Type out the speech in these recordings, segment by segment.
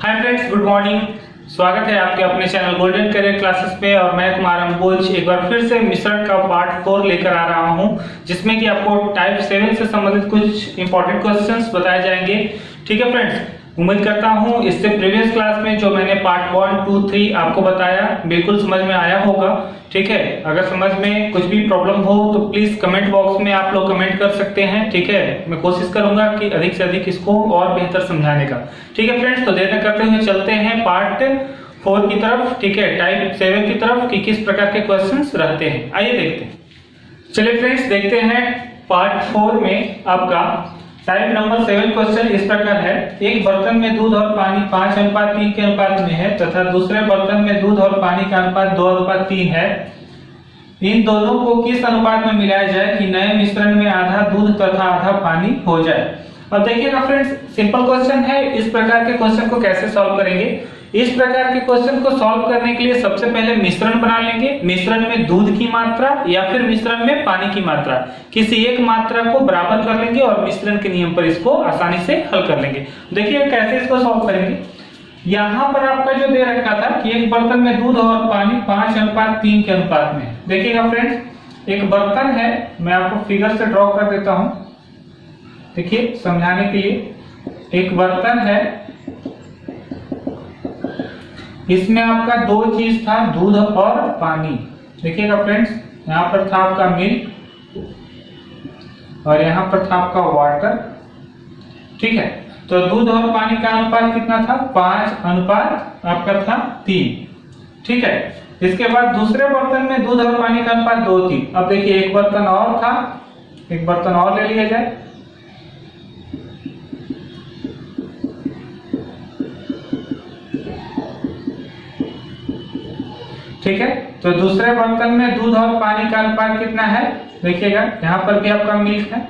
Hi friends, good morning. स्वागत है आपके अपने चैनल गोल्डन करियर क्लासेस पे। और मैं कुमार अंबोज एक बार फिर से मिश्रण का पार्ट 4 लेकर आ रहा हूं, जिसमें कि आपको टाइप 7 से संबंधित कुछ इंपॉर्टेंट क्वेश्चंस बताए जाएंगे। ठीक है फ्रेंड्स, उम्मीद करता हूं इससे प्रीवियस क्लास में जो मैंने पार्ट 1, 2, 3 आपको बताया बिल्कुल समझ में आया होगा। ठीक है, अगर समझ में कुछ भी प्रॉब्लम हो तो प्लीज कमेंट बॉक्स में आप लोग कमेंट कर सकते हैं। ठीक है, मैं कोशिश करूंगा कि अधिक से अधिक इसको और बेहतर समझाने का। ठीक है फ्रेंड्स, तो देर न करते हुए चलते हैं पार्ट 4 की तरफ। ठीक है, टाइप 7 की तरफ कि किस प्रकार के क्वेश्चंस रहते हैं, आइए देखते हैं। चलिए फ्रेंड्स, देखते हैं पार्ट 4 में आपका टाइप नंबर 7 क्वेश्चन इस प्रकार है। एक बर्तन में दूध और पानी 5:3 के अनुपात में है तथा दूसरे बर्तन में दूध और पानी का अनुपात 2:3 है। इन दोनों को किस अनुपात में मिलाया जाए कि नए मिश्रण में आधा दूध तथा आधा पानी हो जाए। अब देखिएगा फ्रेंड्स, सिंपल क्वेश्चन है। इस प्रकार के क्वेश्चन को कैसे सॉल्व करेंगे? इस प्रकार के क्वेश्चन को सॉल्व करने के लिए सबसे पहले मिश्रण बना लेंगे। मिश्रण में दूध की मात्रा या फिर मिश्रण में पानी की मात्रा, किसी एक मात्रा को बराबर कर लेंगे और मिश्रण के नियम पर इसको आसानी से हल कर लेंगे। देखिए कैसे इसको सॉल्व करेंगे। यहाँ पर आपका जो दे रखा था कि एक बर्तन में दूध और पानी 5:3 के अनुपात में। देखिएगा फ्रेंड्स, एक बर्तन है, मैं आपको फिगर से ड्रॉ कर देता हूं, देखिए समझाने के लिए। एक बर्तन है, इसमें आपका दो चीज था, दूध और पानी। देखिएगा फ्रेंड्स, यहाँ पर था आपका मिल्क और यहाँ पर था आपका वाटर। ठीक है, तो दूध और पानी का अनुपात कितना था? 5:3 आपका था 3। ठीक है, इसके बाद दूसरे बर्तन में दूध और पानी का अनुपात 2:3। अब देखिए एक बर्तन और था, एक बर्तन और ले लिया जाए। ठीक है, तो दूसरे बर्तन में दूध और पानी का अनुपात कितना है? देखिएगा यहाँ पर भी आपका मिल्क है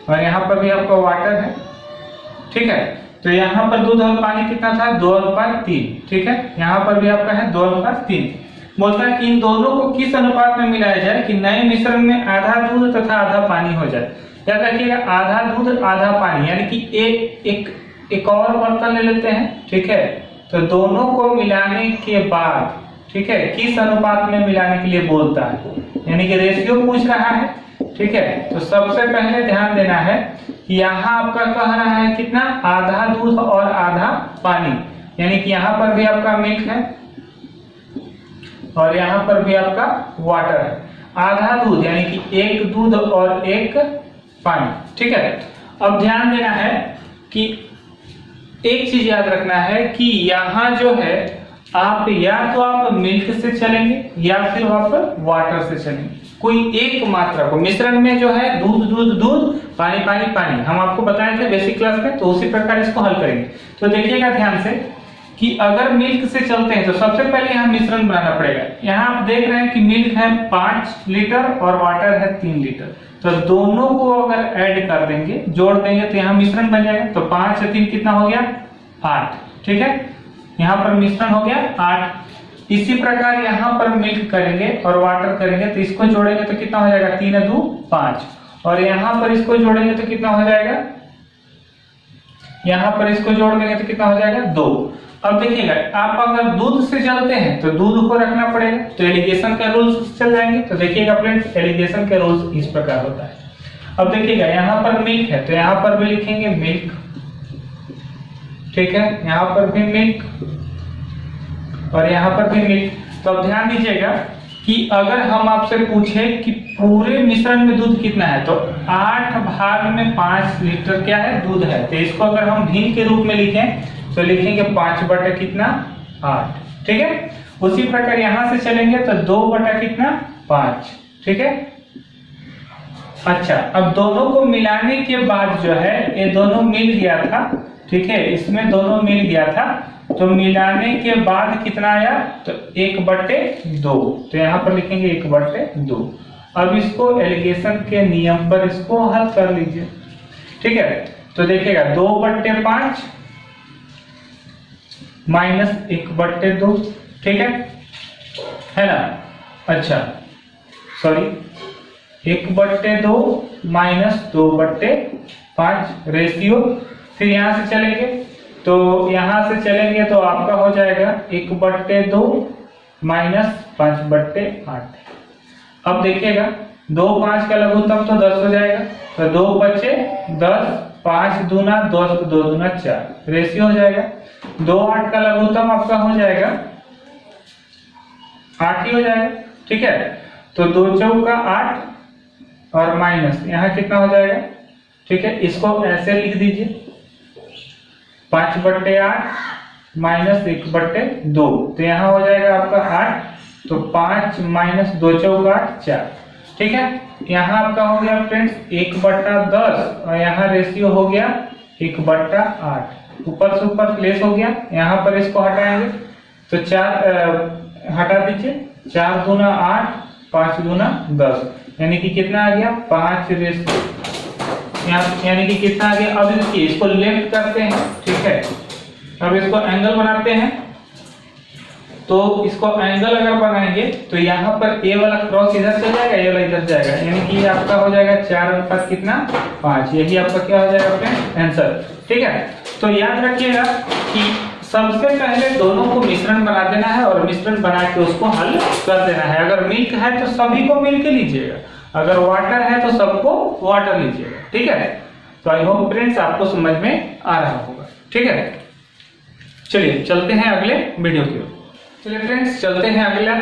और यहाँ पर भी आपका वाटर है। ठीक है, तो यहाँ पर दूध और पानी कितना था? 2:3। ठीक है, यहाँ पर भी आपका है 2:3। बोलता है कि इन दोनों को किस अनुपात में मिलाया जाए कि नए मिश्रण में आधा दूध तथा आधा पानी हो जाए। याद रखिएगा, आधा दूध आधा पानी, यानी कि एक और बर्तन ले लेते हैं। ठीक है, तो दोनों को मिलाने के बाद, ठीक है, किस अनुपात में मिलाने के लिए बोलता है, यानी कि रेशियो पूछ रहा है। ठीक है, तो सबसे पहले ध्यान देना है कि यहाँ आपका कह रहा है कितना? आधा दूध और आधा पानी, यानी कि यहाँ पर भी आपका मिल्क है और यहाँ पर भी आपका वाटर है। आधा दूध यानी कि एक दूध और एक पानी। ठीक है, अब ध्यान देना है कि एक चीज याद रखना है कि यहाँ जो है आप या तो आप मिल्क से चलेंगे या फिर आप वाटर से चलेंगे। कोई एक मात्रा को, मिश्रण में जो है दूध दूध दूध, पानी पानी पानी, हम आपको बताए थे बेसिक क्लास में, तो उसी प्रकार इसको हल करेंगे। तो देखिएगा ध्यान से कि अगर मिल्क से चलते हैं तो सबसे पहले यहाँ मिश्रण बनाना पड़ेगा। यहाँ आप देख रहे हैं कि मिल्क है 5 लीटर और वाटर है 3 लीटर। तो दोनों को अगर ऐड कर देंगे, जोड़ देंगे, तो यहाँ मिश्रण बन जाएगा। तो 5 से 3 कितना हो गया? 8। ठीक है, यहाँ पर मिश्रण हो गया 8। इसी प्रकार यहाँ पर मिल्क करेंगे और वाटर करेंगे, तो इसको जोड़ेंगे तो कितना हो जाएगा? 3 2 5। और यहाँ पर इसको जोड़ेंगे तो कितना हो जाएगा? यहाँ पर इसको जोड़ देंगे तो कितना हो जाएगा? 2। अब देखिएगा, आप अगर दूध से चलते हैं तो दूध को रखना पड़ेगा, तो एलिगेशन के रूल्स चल जाएंगे। तो देखिएगा फ्रेंड्स, एलिगेशन के रूल्स इस प्रकार होता है। अब देखिएगा यहाँ पर मिल्क है तो यहाँ पर भी लिखेंगे मिल्क। ठीक है, यहाँ पर भी मिल्क और यहाँ पर भी मिल्क। तो अब ध्यान दीजिएगा कि अगर हम आपसे पूछे कि पूरे मिश्रण में दूध कितना है, तो 8/5 लीटर क्या है? दूध है। तो इसको अगर हम भिन्न के रूप में लिखें तो लिखेंगे 5/8। ठीक है, उसी प्रकार यहां से चलेंगे तो 2/5। ठीक है, अच्छा, अब दोनों को मिलाने के बाद जो है ये दोनों मिल गया था। ठीक है, इसमें दोनों मिल गया था, तो मिलाने के बाद कितना आया? तो 1/2। तो यहाँ पर लिखेंगे 1/2। अब इसको एलिगेशन के नियम पर इसको हल कर लीजिए। ठीक है, तो देखिएगा 2/5 माइनस 1/2। ठीक है ना? अच्छा सॉरी, 1/2 माइनस 2/5 रेशियो। फिर यहां से चलेंगे तो यहाँ से चलेंगे तो आपका हो जाएगा 1/2 माइनस 5/8। अब देखिएगा 2 5 का लघुत्तम तो 10 हो जाएगा, तो 2 बचे 10, 5 दूना 10, 2 दूना 4, रेशियो हो जाएगा। 2 8 का लघुत्तम आपका हो जाएगा 8 ही हो जाएगा, ठीक है। तो 2 चौका 8 और माइनस यहाँ कितना हो जाएगा, ठीक है। इसको ऐसे लिख दीजिए 5/8 माइनस 1/2, तो यहाँ हो जाएगा आपका 8, तो 5 माइनस 2 चौका 8 4, ठीक है। यहाँ आपका हो गया फ्रेंड्स 1/10 और यहाँ रेशियो हो गया 1/8, ऊपर से ऊपर प्लेस हो गया। यहाँ पर इसको हटाएंगे तो 4 हटा दीजिए, 4 दूना 8, 5 दूना 10, यानी कि कितना आ गया 5 रेशियो, यानी कि कितना आ गया। अब देखिए इसको लेफ्ट करते हैं, ठीक है। अब इसको एंगल बनाते हैं, तो इसको एंगल अगर बनाएंगे तो यहाँ पर ए वाला क्रॉस इधर चल जाएगा, ए वाला इधर जाएगा, यानी कि आपका हो जाएगा 4 कितना 5, यही आपका क्या हो जाएगा अपने आंसर, ठीक है। तो याद रखिएगा कि सबसे पहले दोनों को मिश्रण बना देना है और मिश्रण बना के उसको हल कर देना है। अगर मिल्क है तो सभी को मिल के लीजिएगा, अगर वाटर है तो सबको वाटर लीजिएगा, ठीक है। तो आई होप फ्रेंड्स आपको समझ में आ रहा होगा, ठीक है। चलिए चलते हैं अगले वीडियो की ओर। चलिए फ्रेंड्स चलते हैं अगला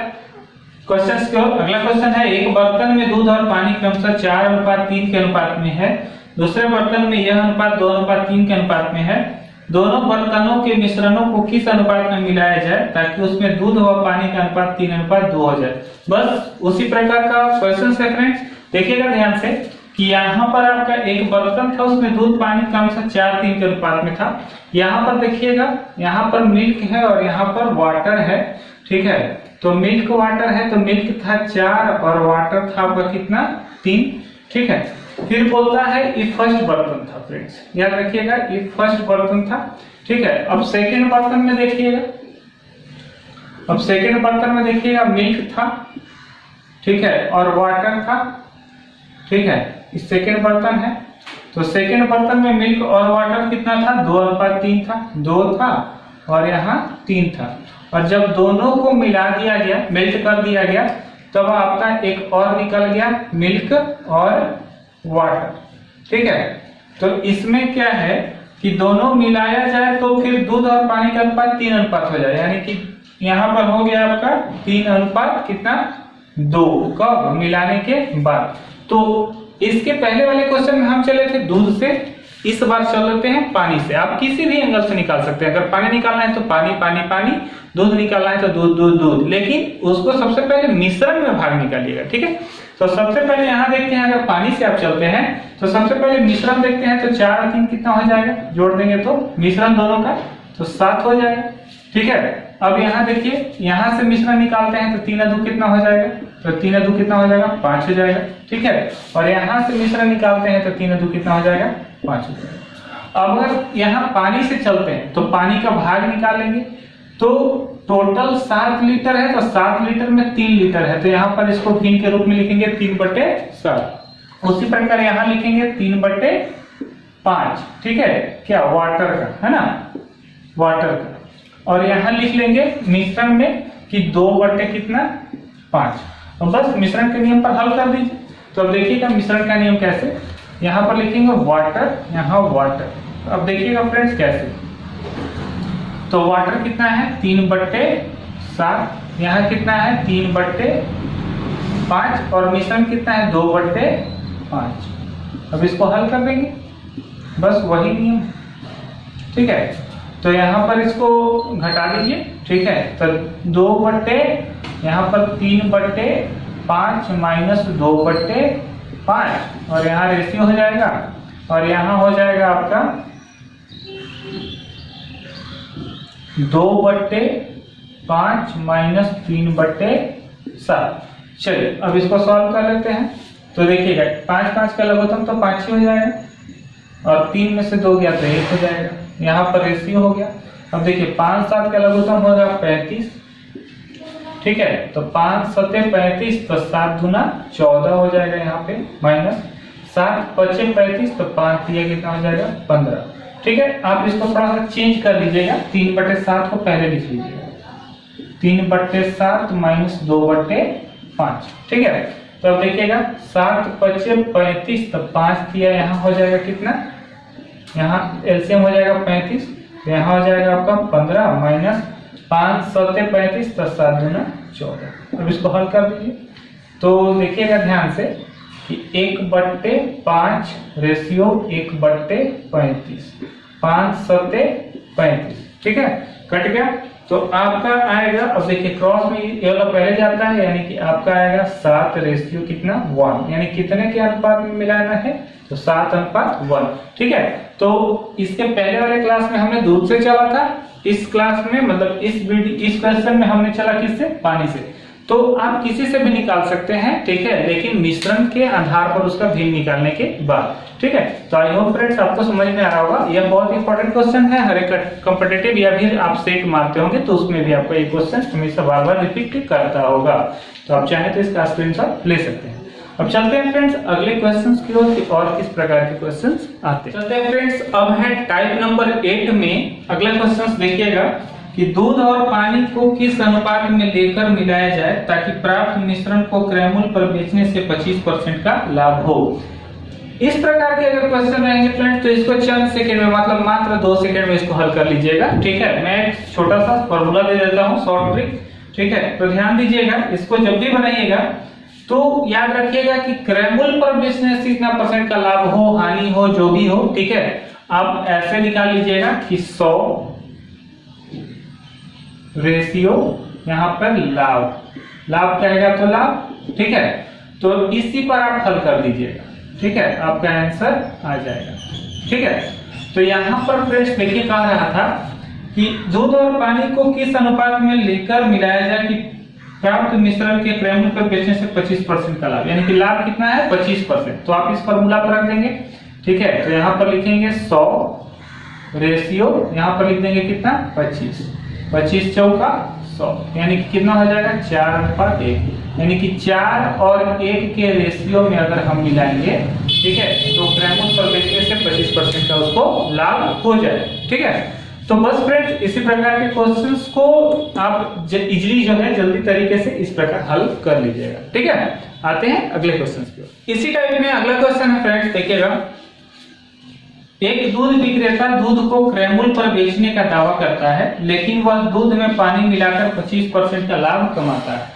क्वेश्चन की ओर। अगला क्वेश्चन है, एक बर्तन में दूध और पानी क्रमशः 4:3 के अनुपात में है, दूसरे बर्तन में यह अनुपात 2:3 के अनुपात में है। दोनों बर्तनों के मिश्रणों को किस अनुपात में मिलाया जाए ताकि उसमें दूध व पानी का अनुपात 3:2 हो जाए। बस उसी प्रकार का क्वेश्चन है फ्रेंड्स, देखिएगा ध्यान से कि यहाँ पर आपका एक बर्तन था, उसमें दूध पानी क्रमशः 4:3 के अनुपात में था। यहाँ पर देखिएगा, यहाँ पर मिल्क है और यहाँ पर वाटर है, ठीक है। तो मिल्क वाटर है, तो मिल्क था 4 और वाटर था आपका कितना 3, ठीक है। फिर बोलता है ये फर्स्ट बर्तन था फ्रेंड्स, याद रखिएगा ये फर्स्ट बर्तन था, ठीक है। अब सेकेंड बर्तन में देखिएगा, अब सेकेंड बर्तन में देखिएगा मिल्क था, ठीक है, और वाटर था, ठीक है। इस सेकेंड बर्तन है, तो सेकेंड बर्तन में मिल्क और वाटर कितना था 2:3 था, 2 था और यहाँ 3 था। और जब दोनों को मिला दिया गया, मेल्ट कर दिया गया, तब आपका एक और निकल गया मिल्क और वाटर, ठीक है। तो इसमें क्या है कि दोनों मिलाया जाए तो फिर दूध और पानी का अनुपात 3:2 हो जाए, यानी कि यहाँ पर हो गया आपका 3:2 कितना 2, कब मिलाने के बाद। तो इसके पहले वाले क्वेश्चन में हम चले थे दूध से, इस बार चल लेते हैं पानी से। आप किसी भी एंगल से निकाल सकते हैं, अगर पानी निकालना है तो पानी पानी पानी, दूध निकालना है तो दूध दूध दूध, लेकिन उसको सबसे पहले मिश्रण में भाग निकालिएगा, ठीक है। तो सबसे पहले यहाँ देखते हैं, अगर पानी से आप चलते हैं तो सबसे पहले मिश्रण देखते हैं, तो 4 और 3 कितना हो जाएगा, जोड़ देंगे तो मिश्रण दोनों का तो 7 हो जाएगा, ठीक है। अब यहाँ देखिए, यहाँ से मिश्रण निकालते हैं तो 3 कितना हो जाएगा, तो 3 कितना हो जाएगा 5 हो जाएगा, ठीक है। और यहाँ से मिश्रण निकालते हैं तो 3 कितना हो जाएगा 5 हो जाएगा। अब अगर यहाँ पानी से चलते हैं तो पानी का भाग निकालेंगे, तो टोटल 7 लीटर है, तो 7 लीटर में 3 लीटर है, तो यहाँ पर इसको भिन्न के रूप में लिखेंगे 3/7। उसी प्रकार यहाँ लिखेंगे 3/5, ठीक है, क्या वाटर का है ना, वाटर का। और यहाँ लिख लेंगे मिश्रण में कि 2/5। और बस मिश्रण के नियम पर हल कर दीजिए। तो अब देखिएगा मिश्रण का नियम कैसे, यहाँ पर लिखेंगे वाटर, यहाँ वाटर। अब देखिएगा फ्रेंड्स कैसे, तो वाटर कितना है 3/7, यहाँ कितना है 3/5 और मिश्रण कितना है 2/5। अब इसको हल कर देंगे, बस वही नियम, ठीक है। तो यहाँ पर इसको घटा दीजिए, ठीक है। तो यहाँ पर 3/5 माइनस 2/5 और यहाँ रेशियो हो जाएगा, और यहाँ हो जाएगा आपका 2/5 माइनस 3/7। चलिए अब इसको सॉल्व कर लेते हैं। तो देखिएगा 5 5 का लघुत्तम तो 5 ही हो जाएगा, और 3 में से 2 गया तो 1 हो जाएगा, यहाँ पर रेशियो हो गया। अब देखिए 5 7 का लघुत्तम होगा 35, ठीक है। तो 5 7 35, तो 7 दूना 14 हो जाएगा, यहाँ पे माइनस 7 5 35, तो 5 दिया कितना हो जाएगा 15। ठीक है, आप इसको थोड़ा सा चेंज कर लीजिएगा, 3/7 को पहले लिख लीजिएगा, 3/7 माइनस 2/5। ठीक है, तो अब देखिएगा 7 × 5 = 35, तो 5 दिया, यहाँ हो जाएगा कितना, यहाँ एलसीएम हो जाएगा 35, तो यहाँ हो जाएगा आपका 15 माइनस 5 × 7 = 35, तो 7 × 2 = 14। अब इसको हल कर दीजिए, तो देखिएगा ध्यान से कि 1/5 रेशियो 1/35, 5 × 7 = 35। ठीक है, कट गया, तो आपका आएगा, अब देखिए क्रॉस में ये वाला पहले जाता है, यानी कि आपका आएगा 7 रेशियो कितना 1, यानी कितने के अनुपात में मिलाना है, तो 7:1। ठीक है, तो इसके पहले वाले क्लास में हमने दूध से चला था, इस क्लास में मतलब इस क्वेश्चन में हमने चला किससे, पानी से। तो आप किसी से भी निकाल सकते हैं, ठीक है, लेकिन मिश्रण के आधार पर उसका भिन्न निकालने के बाद। ठीक है, तो आई होप फ्रेंड्स आपको समझ में आ रहा होगा, यह बहुत इंपॉर्टेंट क्वेश्चन है, हर एक कॉम्पिटिटिव या फिर आप सेट मारते होंगे तो उसमें भी आपको ये क्वेश्चन हमेशा बार बार रिपीट करता होगा। तो आप चाहें तो इसका स्क्रीनशॉट ले सकते हैं। अब चलते हैं फ्रेंड्स अगले क्वेश्चंस की ओर, और किस प्रकार के क्वेश्चंस आते हैं। चलते हैं फ्रेंड्स, अब है टाइप नंबर 8 में अगला क्वेश्चंस देखिएगा कि दूध और पानी को किस अनुपात में लेकर मिलाया जाए ताकि प्राप्त मिश्रण को क्रयमूल्य पर बेचने से 25% का लाभ हो। इस प्रकार के अगर क्वेश्चन रहेंगे फ्रेंड्स, तो इसको चंद सेकंड में, मतलब मात्र 2 सेकंड में इसको हल कर लीजिएगा। ठीक है, मैं एक छोटा सा फॉर्मूला दे देता हूँ, शॉर्ट ट्रिक। ठीक है, तो ध्यान दीजिएगा, इसको जब भी बनाइएगा तो याद रखिएगा कि क्रयमूल्य पर बेचने से इतना % का लाभ हो, हानि हो, जो भी हो। ठीक है, आप ऐसे निकाल लीजिएगा कि 100 रेशियो यहाँ पर लाभ कहेगा तो लाभ। ठीक है, तो इसी पर आप हल कर दीजिएगा। ठीक है, आपका आंसर आ जाएगा। ठीक है, तो यहाँ पर फ्रेंड्स देखिए कह रहा था कि दूध और पानी को किस अनुपात में लेकर मिलाया जाए कि प्राप्त मिश्रण के क्रयमूल्य पर बेचने से 25% का लाभ, यानी कि लाभ कितना है 25%। तो आप इस फॉर्मूला पर रख देंगे। ठीक है, तो यहाँ पर लिखेंगे 100 रेशियो, यहाँ पर लिख देंगे कितना 25, 25 चौका 100, यानी कि कितना हो जाएगा 4:1, यानी कि 4 और 1 के रेशियो में अगर हम मिलाएंगे, ठीक है, तो क्रयमूल्य पर बेचने से 25% का उसको लाभ हो जाए। ठीक है, तो बस फ्रेंड्स इसी प्रकार के क्वेश्चंस को आप इजीली जो है जल्दी तरीके से इस प्रकार हल कर लीजिएगा। ठीक है, आते हैं अगले क्वेश्चंस की ओर। इसी टाइप में अगला क्वेश्चन है फ्रेंड्स, देखिएगा एक दूध विक्रेता दूध को क्रयमूल्य पर बेचने का दावा करता है, लेकिन वह दूध में पानी मिलाकर 25% का लाभ कमाता है।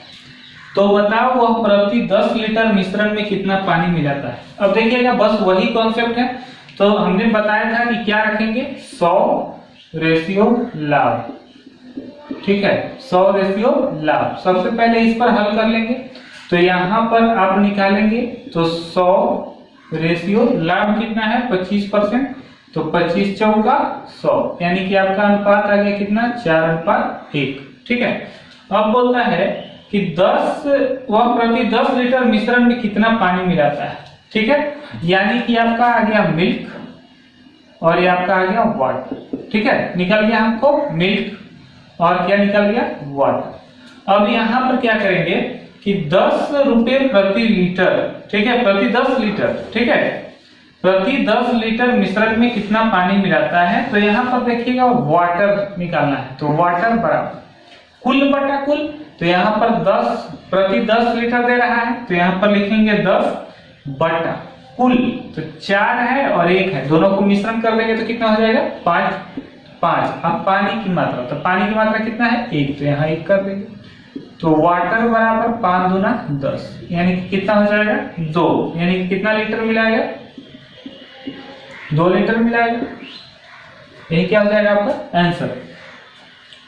तो बताओ वह प्रति 10 लीटर मिश्रण में कितना पानी मिलाता है। अब देखिएगा बस वही कॉन्सेप्ट है, तो हमने बताया था कि क्या रखेंगे 100 रेशियो लाभ। ठीक है, 100 रेशियो लाभ। सबसे पहले इस पर हल कर लेंगे, तो यहां पर आप निकालेंगे तो 100 रेशियो लाभ कितना है 25%, तो 25 चौका 100, यानी कि आपका अनुपात आ गया कितना 4:1। ठीक है, अब बोलता है कि वह प्रति 10 लीटर मिश्रण में कितना पानी मिलाता है। ठीक है, यानी कि आपका आ गया मिल्क और ये आपका आ गया वाटर। ठीक है, निकल गया हमको मिल्क और क्या निकल गया वाटर। अब यहां पर क्या करेंगे कि 10 रुपए प्रति लीटर, ठीक है, प्रति 10 लीटर, ठीक है, प्रति 10 लीटर मिश्रण में कितना पानी मिलाता है। तो यहाँ पर देखिएगा वाटर निकालना है, तो वाटर बराबर कुल बटा कुल, तो यहाँ पर 10 प्रति 10 लीटर दे रहा है, तो यहाँ पर लिखेंगे 10 बटा कुल, तो 4 है और 1 है, दोनों को मिश्रण कर देंगे तो कितना हो जाएगा 5। अब पानी की मात्रा, तो पानी की मात्रा कितना है 1, तो यहाँ 1 कर देंगे, तो वाटर बराबर 5 दूना 10, यानी कि कितना हो जाएगा 2, यानी कि कितना लीटर मिलाएगा 2 लीटर मिलाएगा। यही क्या हो जाएगा आपका आंसर।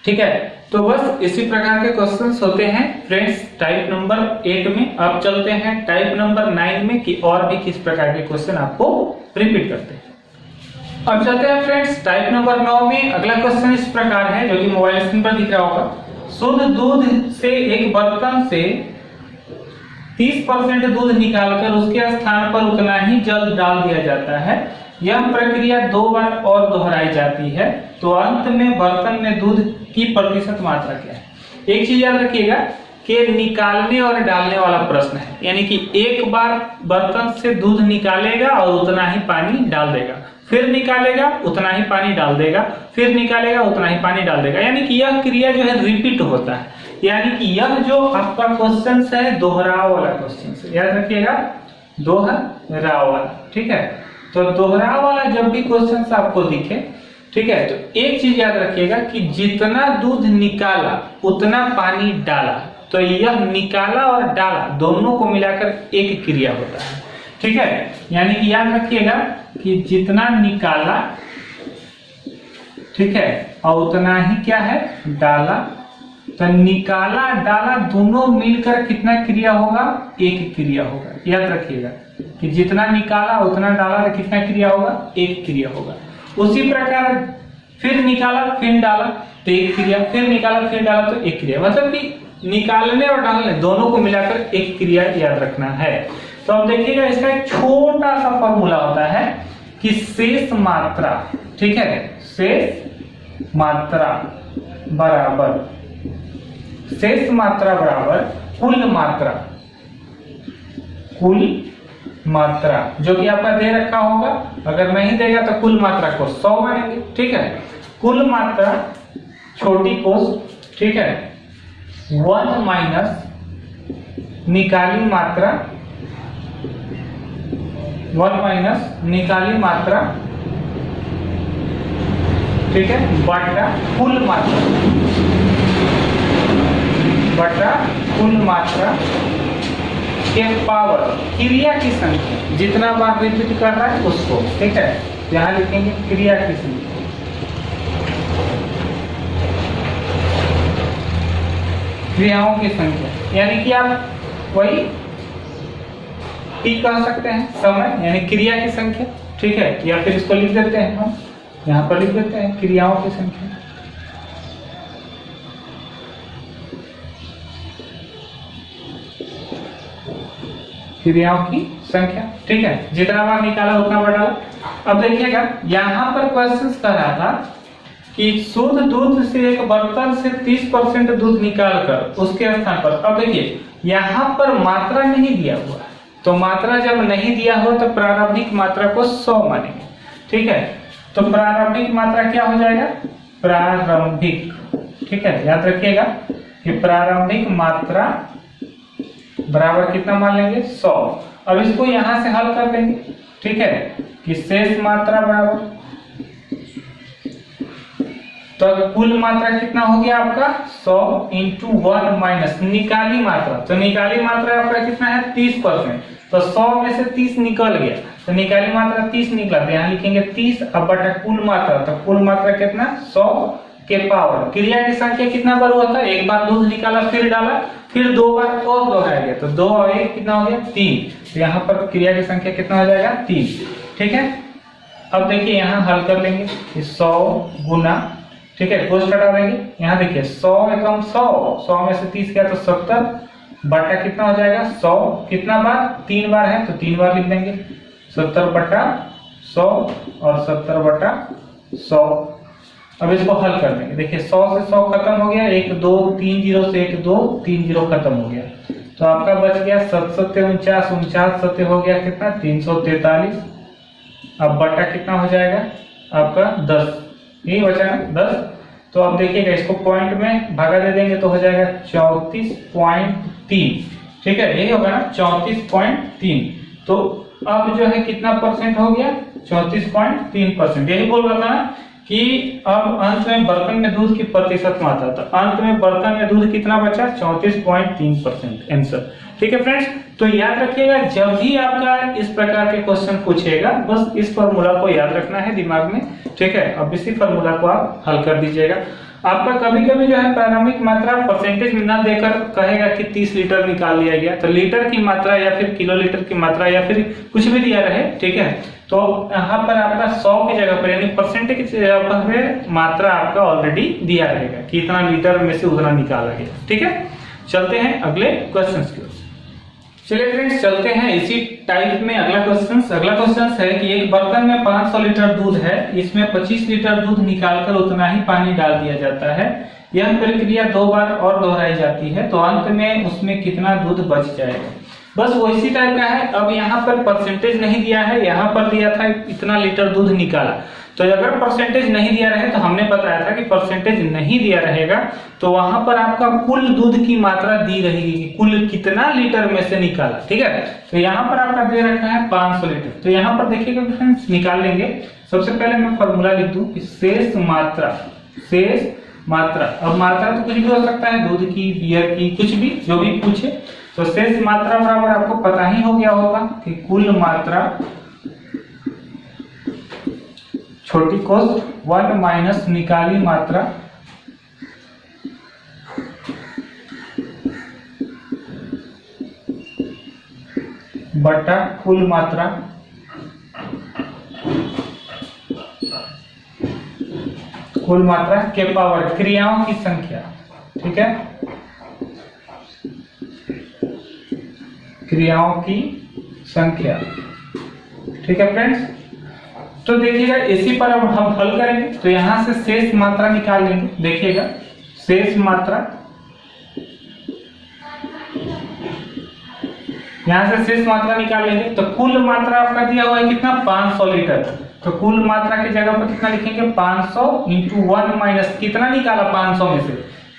ठीक है, तो बस इसी प्रकार के क्वेश्चंस होते हैं फ्रेंड्स टाइप नंबर 8 में। अब चलते हैं टाइप नंबर 9 में कि और भी किस प्रकार के क्वेश्चन आपको रिपीट करते हैं। अब चलते हैं फ्रेंड्स टाइप नंबर 9 में। अगला क्वेश्चन इस प्रकार है, जो कि मोबाइल स्क्रीन पर दिख रहा होगा। शुद्ध दूध से एक बर्तन से 30% दूध निकालकर उसके स्थान पर उतना ही जल डाल दिया जाता है। यह प्रक्रिया 2 बार और दोहराई जाती है, तो अंत में बर्तन में दूध की प्रतिशत मात्रा क्या है। एक चीज याद रखिएगा कि निकालने और डालने वाला प्रश्न है, यानी कि एक बार बर्तन से दूध निकालेगा और उतना ही पानी डाल देगा। फिर निकालेगा उतना ही पानी डाल देगा, फिर निकालेगा उतना ही पानी डाल देगा, यानी कि यह क्रिया जो है रिपीट होता है। यानी कि यह जो आपका क्वेश्चन है दोहराव वाला क्वेश्चन है, याद रखिएगा दोहराव वाला, ठीक है। तो दोहराव वाला जब भी क्वेश्चन आपको दिखे, ठीक है, तो एक चीज याद रखिएगा कि जितना दूध निकाला उतना पानी डाला, तो यह निकाला और डाला दोनों को मिलाकर एक क्रिया होता है, ठीक है। यानी कि याद रखिएगा कि जितना निकाला, ठीक है, और उतना ही क्या है डाला, तो निकाला डाला दोनों मिलकर कितना क्रिया होगा, एक क्रिया होगा। याद रखिएगा कि जितना निकाला उतना डाला तो कितना क्रिया होगा, एक क्रिया होगा। उसी प्रकार फिर निकाला फिर डाला तो एक क्रिया, फिर निकाला फिर डाला तो एक क्रिया, मतलब कि निकालने और डालने दोनों को मिलाकर एक क्रिया याद रखना है। तो अब देखिएगा इसका एक छोटा सा फॉर्मूला होता है कि शेष मात्रा, ठीक है, शेष मात्रा बराबर कुल मात्रा जो कि आपका दे रखा होगा, अगर नहीं देगा तो कुल मात्रा को 100 मानेंगे, ठीक है। कुल मात्रा छोटी कोस, ठीक है, 1 माइनस निकाली मात्रा, 1 माइनस निकाली मात्रा, ठीक है, बटा कुल मात्रा के पावर क्रिया की संख्या, जितना बार रिपीट कर रहा है उसको, ठीक है। यहाँ लिखेंगे क्रिया की संख्या, क्रियाओं की संख्या, यानी कि आप वही टी कह सकते हैं, समय यानी क्रिया की संख्या, ठीक है। या फिर इसको लिख देते हैं हम, यहाँ पर लिख देते हैं क्रियाओं की संख्या, क्रियाओं की संख्या, ठीक है। जितना बार निकाला उतना बार डाला। अब देखिएगा यहाँ पर क्वेश्चन कह रहा था कि शुद्ध दूध से एक बर्तन से 30% दूध निकालकर उसके स्थान पर, अब देखिए यहाँ पर मात्रा नहीं दिया हुआ, तो मात्रा जब नहीं दिया हुआ तो प्रारंभिक मात्रा को 100 मानेंगे, ठीक है। तो प्रारंभिक मात्रा क्या हो जाएगा, प्रारंभिक, ठीक है, याद रखिएगा कि प्रारंभिक मात्रा बराबर कितना मान लेंगे 100। अब इसको यहां से हल कर लेंगे, ठीक है, कि शेष मात्रा बराबर, तो कुल मात्रा कितना हो गया आपका 100 इंटू 1 माइनस निकाली मात्रा, तो निकाली मात्रा आपका कितना है 30%, तो 100 में से 30 निकल गया, तो निकाली मात्रा 30 निकला, तो यहाँ लिखेंगे 30 अब बटा कुल मात्रा, तो कुल मात्रा कितना 100 के पावर क्रिया की संख्या कितना बार हुआ था, एक बार दूध निकाला फिर डाला, फिर 2 बार और दोहराया गया, तो 2 और 1 कितना हो गया 3, तो यहाँ पर क्रिया की संख्या कितना हो जाएगा 3, ठीक है। अब देखिए यहाँ हल कर लेंगे 100 गुना, ठीक है, कोष्ट हटा देंगे, यहाँ देखिए 100 एकम 100 में से 30 गया तो 70 बटा कितना हो जाएगा 100, कितना बार 3 बार है तो 3 बार लिख देंगे, 70 बटा 100 और 70 बटा 100। अब इसको हल कर देंगे, देखिए 100 से 100 खत्म हो गया, 1 2 3 0 से 1 2 3 0 खत्म हो गया, तो आपका बच गया 7 49 49 7 हो गया कितना 343, अब बटा कितना हो जाएगा आपका 10, यही बचा ना 10। तो अब देखिएगा इसको पॉइंट में भागा दे देंगे तो हो जाएगा 34.3, ठीक है, यही होगा ना 34.3। तो अब जो है कितना परसेंट हो गया 34.3%, यही बोल रहा था ना कि अब अंत में बर्तन में दूध की प्रतिशत मात्रा, तो अंत में बर्तन में दूध कितना बचा 34.3% आंसर, ठीक है फ्रेंड्स। तो याद रखिएगा जब भी आपका इस प्रकार के क्वेश्चन पूछेगा बस इस फॉर्मूला को याद रखना है दिमाग में, ठीक है। अब इसी फॉर्मूला को आप हल कर दीजिएगा। आपका कभी कभी जो है प्रारंभिक मात्रा परसेंटेज में न देकर कहेगा कि 30 लीटर निकाल लिया गया, तो लीटर की मात्रा या फिर किलोलीटर की मात्रा या फिर कुछ भी दिया रहे, ठीक है। तो यहाँ पर आपका 100 की जगह पर यानी परसेंटेज की जगह पर मात्रा आपका ऑलरेडी दिया रहेगा कि इतना लीटर में से उतना निकाला गया, ठीक है। चलते हैं अगले क्वेश्चन की ओर। चलिए फ्रेंड्स चलते हैं इसी टाइप में अगला क्वेश्चन है कि एक बर्तन में 500 लीटर दूध है, इसमें 25 लीटर दूध निकालकर उतना ही पानी डाल दिया जाता है, यह प्रक्रिया 2 बार और दोहराई जाती है, तो अंत में उसमें कितना दूध बच जाएगा। बस वो इसी टाइप का है। अब यहाँ पर परसेंटेज नहीं दिया है, यहाँ पर दिया था इतना लीटर दूध निकाला। तो अगर परसेंटेज नहीं दिया रहे तो हमने बताया था कि परसेंटेज नहीं दिया रहेगा तो वहां पर आपका कुल दूध की मात्रा दी रहेगी कि कुल कितना लीटर में से निकाला। ठीक है, तो यहाँ पर आपका दे रखा है 500 लीटर। तो यहाँ पर देखिएगा फ्रेंड्स, निकाल लेंगे। सबसे पहले मैं फॉर्मूला लिख दूं कि शेष मात्रा, शेष मात्रा, अब मात्रा तो कुछ भी हो सकता है, दूध की, बियर की, कुछ भी, जो भी पूछे। तो शेष मात्रा बराबर आपको पता ही हो गया होगा कि कुल मात्रा छोटी कोस 1 माइनस निकाली मात्रा बटा कुल मात्रा के पावर क्रियाओं की संख्या। ठीक है, क्रियाओं की संख्या। ठीक है फ्रेंड्स, तो देखिएगा इसी पर अब हम हल करेंगे। तो यहां से शेष मात्रा निकाल लेंगे। देखिएगा शेष मात्रा, यहां से शेष मात्रा निकाल लेंगे। तो कुल मात्रा आपका दिया हुआ है कितना, 500 लीटर। तो कुल मात्रा की जगह पर कितना लिखेंगे, 500 इंटू 1 माइनस कितना निकाला 500 में से,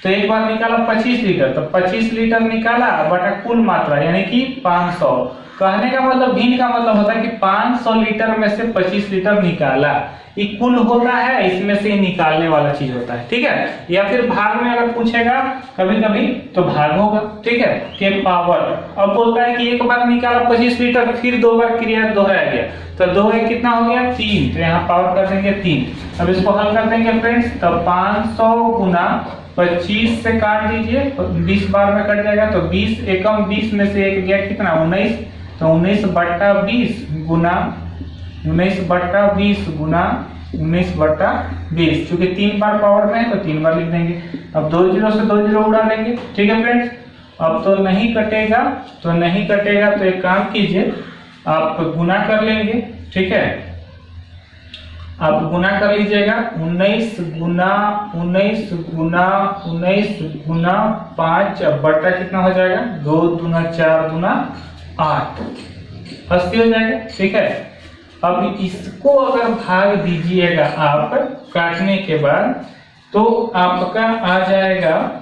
तो एक बार निकाला 25 लीटर। तो 25 लीटर निकाला बटा कुल मात्रा यानी कि 500। कहने का मतलब, भिन्न का मतलब होता है कि 500 लीटर में से 25 लीटर निकाला। ये कुल होता है, इसमें से निकालने वाला चीज होता है। ठीक है, या फिर भाग में अगर पूछेगा कभी कभी तो भाग होगा। ठीक है, के पावर। अब बोलता है कि एक बार निकाला 25 लीटर, फिर 2 बार क्रिया दोहराया गया, तो 2 कितना हो गया, 3। तो यहाँ पावर कर देंगे 3। अब इसको हल कर देंगे फ्रेंड्स। तो 500 गुना 25 से काट दीजिए, 20 बार में कट जाएगा। तो 20 एकम 20 में से एक गया कितना, 19। तो 19 बट्टा 20 गुना 19 बट्टा 20 गुना 19 बट्टा 20। चूंकि 3 बार पावर में है तो 3 बार लिख देंगे। अब 2 जीरो से 2 जीरो उड़ा देंगे। ठीक है फ्रेंड्स, अब तो नहीं कटेगा, तो नहीं कटेगा तो एक काम कीजिए, आप गुना कर लेंगे। ठीक है, आप गुना कर लीजिएगा। 19 गुना 19 गुना 19 गुना 5 बट्टा कितना हो जाएगा, 2 दूना 4 दूना 8, 80 हो जाएगा। ठीक है, अब इसको अगर भाग दीजिएगा आप काटने के बाद, तो आपका आ जाएगा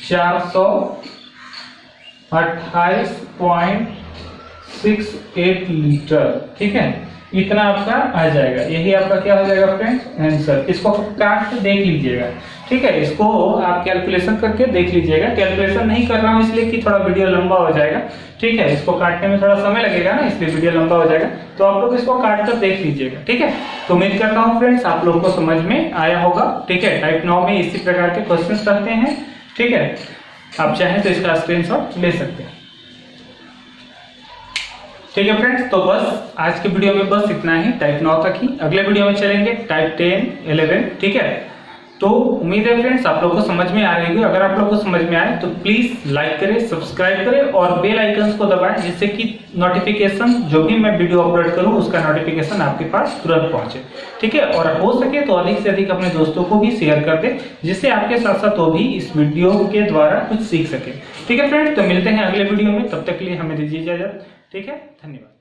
428.68 लीटर। ठीक है, इतना आपका आ जाएगा। यही आपका क्या हो जाएगा फ्रेंड्स, आंसर। इसको काट के देख लीजिएगा। ठीक है, इसको आप कैलकुलेशन करके देख लीजिएगा। कैलकुलेशन नहीं कर रहा हूं इसलिए कि थोड़ा वीडियो लंबा हो जाएगा। ठीक है, इसको काटने में थोड़ा समय लगेगा ना, इसलिए वीडियो लंबा हो जाएगा। तो आप लोग इसको काट कर देख लीजिएगा। ठीक है, तो उम्मीद करता हूँ फ्रेंड्स आप लोगों को समझ में आया होगा। ठीक है, टाइप 9 में इसी प्रकार के क्वेश्चंस रहते हैं। ठीक है, आप चाहें तो इसका स्क्रीनशॉट ले सकते हैं। ठीक है फ्रेंड्स, तो बस आज के वीडियो में बस इतना ही, टाइप 9 तक ही। अगले वीडियो में चलेंगे टाइप 10, 11। ठीक है, तो उम्मीद है फ्रेंड्स आप लोगों को समझ में आ रही होगी। अगर आप लोगों को समझ में आए तो प्लीज लाइक करें, सब्सक्राइब करें और बेल आइकन्स को दबाएं, जिससे कि नोटिफिकेशन जो भी मैं वीडियो अपलोड करूं उसका नोटिफिकेशन आपके पास तुरंत पहुंचे। ठीक है, और हो सके तो अधिक से अधिक अपने दोस्तों को भी शेयर कर दें, जिससे आपके साथ साथ वो भी इस वीडियो के द्वारा कुछ सीख सके। ठीक है फ्रेंड्स, तो मिलते हैं अगले वीडियो में, तब तक के लिए हमें दीजिए इजाजत। ठीक है, धन्यवाद।